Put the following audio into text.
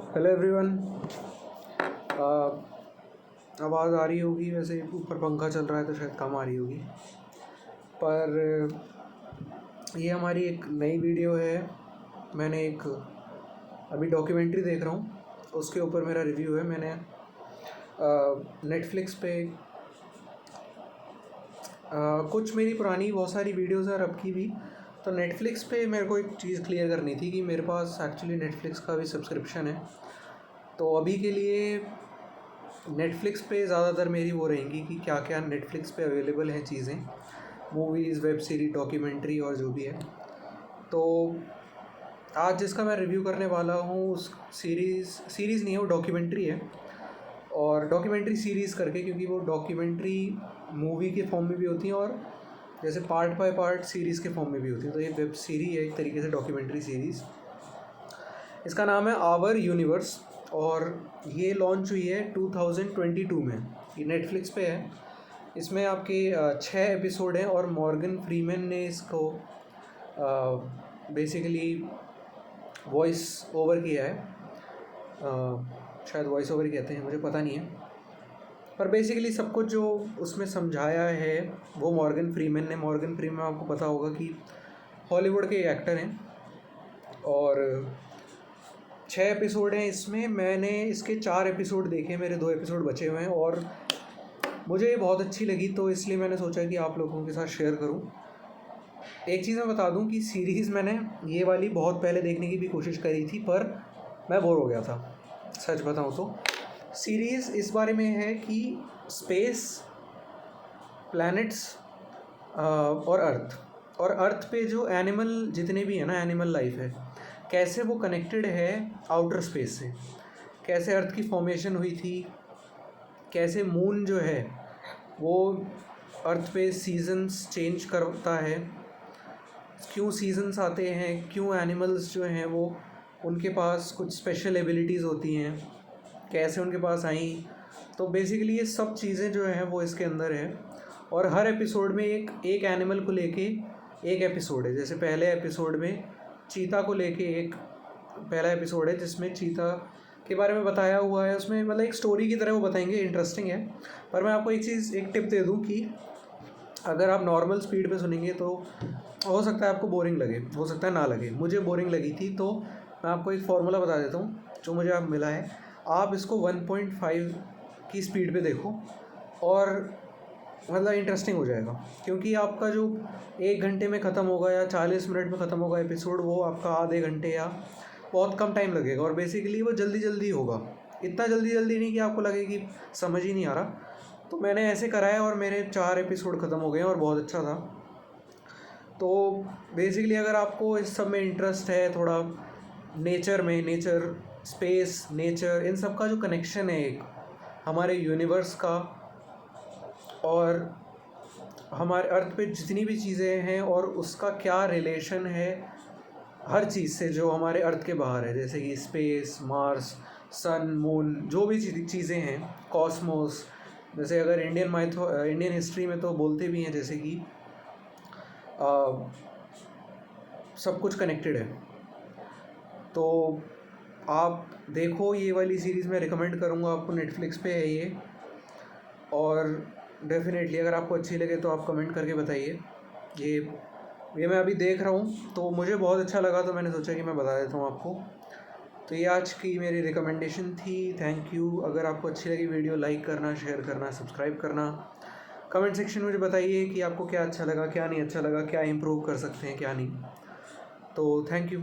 Hello everyone. आवाज़ आ रही होगी, वैसे ऊपर पंखा चल रहा है तो शायद कम आ रही होगी, पर ये हमारी एक नई वीडियो है। मैंने एक अभी डॉक्यूमेंट्री देख रहा हूँ, उसके ऊपर मेरा रिव्यू है। मैंने नेटफ्लिक्स पे कुछ मेरी पुरानी बहुत सारी वीडियोज़ और अब की भी, तो नेटफ्लिक्स पे मेरे को एक चीज़ क्लियर करनी थी कि मेरे पास एक्चुअली नेटफ्लिक्स का भी सब्सक्रिप्शन है। तो अभी के लिए नेटफ्लिक्स पे ज़्यादातर मेरी वो रहेंगी कि क्या क्या नेटफ्लिक्स पे अवेलेबल हैं चीज़ें, मूवीज़, वेब सीरीज, डॉक्यूमेंट्री और जो भी है। तो आज जिसका मैं रिव्यू करने वाला हूँ उस सीरीज़ नहीं है, वो डॉक्यूमेंट्री है। और डॉक्यूमेंट्री सीरीज़ करके, क्योंकि वो डॉक्यूमेंट्री मूवी के फॉर्म में भी होती हैं और जैसे पार्ट बाय पार्ट सीरीज़ के फॉर्म में भी होती है। तो ये वेब सीरीज़ है एक तरीके से, डॉक्यूमेंट्री सीरीज़। इसका नाम है आवर यूनिवर्स और ये लॉन्च हुई है 2022 में। ये नेटफ्लिक्स पे है। इसमें आपके 6 एपिसोड हैं और मॉर्गन फ्रीमैन ने इसको बेसिकली वॉइस ओवर किया है। शायद वॉइस ओवर कहते हैं, मुझे पता नहीं है, पर बेसिकली सब कुछ जो उसमें समझाया है वो मॉर्गन फ्रीमैन ने। मॉर्गन फ्रीमैन आपको पता होगा कि हॉलीवुड के एक्टर हैं और 6 एपिसोड हैं इसमें। मैंने इसके 4 एपिसोड देखे, मेरे 2 एपिसोड बचे हुए हैं और मुझे ये बहुत अच्छी लगी, तो इसलिए मैंने सोचा कि आप लोगों के साथ शेयर करूं। एक चीज़ मैं बता दूं कि सीरीज़ मैंने ये वाली बहुत पहले देखने की भी कोशिश करी थी, पर मैं बोर हो गया था। सच बताऊं तो सीरीज़ इस बारे में है कि स्पेस, प्लैनेट्स और अर्थ पे जो एनिमल जितने भी हैं ना, एनिमल लाइफ है, कैसे वो कनेक्टेड है आउटर स्पेस से, कैसे अर्थ की फॉर्मेशन हुई थी, कैसे मून जो है वो अर्थ पे सीजन्स चेंज करता है, क्यों सीजन्स आते हैं, क्यों एनिमल्स जो हैं वो उनके पास कुछ स्पेशल एबिलिटीज़ होती हैं, कैसे उनके पास आई। तो बेसिकली ये सब चीज़ें जो हैं वो इसके अंदर है। और हर एपिसोड में एक एनिमल को लेके एक एपिसोड है। जैसे पहले एपिसोड में चीता को लेके एक पहला एपिसोड है जिसमें चीता के बारे में बताया हुआ है। उसमें मतलब एक स्टोरी की तरह वो बताएंगे, इंटरेस्टिंग है। पर मैं आपको एक टिप दे दूँ कि अगर आप नॉर्मल स्पीड पे सुनेंगे तो हो सकता है आपको बोरिंग लगे, हो सकता है ना लगे। मुझे बोरिंग लगी थी, तो मैं आपको एक फार्मूला बता देता हूँ जो मुझे अब मिला है। आप इसको 1.5 की स्पीड पे देखो और मतलब इंटरेस्टिंग हो जाएगा, क्योंकि आपका जो 1 घंटे में ख़त्म होगा या 40 मिनट में ख़त्म होगा एपिसोड, वो आपका आधे घंटे या बहुत कम टाइम लगेगा। और बेसिकली वो जल्दी जल्दी होगा, इतना जल्दी नहीं कि आपको लगे कि समझ ही नहीं आ रहा। तो मैंने ऐसे कराया और मेरे 4 एपिसोड ख़त्म हो गए और बहुत अच्छा था। तो बेसिकली अगर आपको इस सब में इंटरेस्ट है, थोड़ा नेचर, स्पेस, नेचर, इन सब का जो कनेक्शन है एक हमारे यूनिवर्स का और हमारे अर्थ पे जितनी भी चीज़ें हैं और उसका क्या रिलेशन है हर चीज़ से जो हमारे अर्थ के बाहर है, जैसे कि स्पेस, मार्स, सन, मून, जो भी चीज़ें हैं, कॉस्मोस। जैसे अगर इंडियन हिस्ट्री में तो बोलते भी हैं जैसे कि सब कुछ कनेक्टेड है। तो आप देखो ये वाली सीरीज़, मैं रिकमेंड करूँगा आपको। नेटफ्लिक्स पे है ये, और डेफिनेटली अगर आपको अच्छी लगे तो आप कमेंट करके बताइए। ये मैं अभी देख रहा हूँ तो मुझे बहुत अच्छा लगा, तो मैंने सोचा कि मैं बता देता हूँ आपको। तो ये आज की मेरी रिकमेंडेशन थी। Thank you. अगर आपको अच्छी लगी वीडियो, लाइक करना, शेयर करना, सब्सक्राइब करना। कमेंट सेक्शन में मुझे बताइए कि आपको क्या अच्छा लगा, क्या नहीं अच्छा लगा, क्या इम्प्रूव कर सकते हैं, क्या नहीं। तो थैंक यू।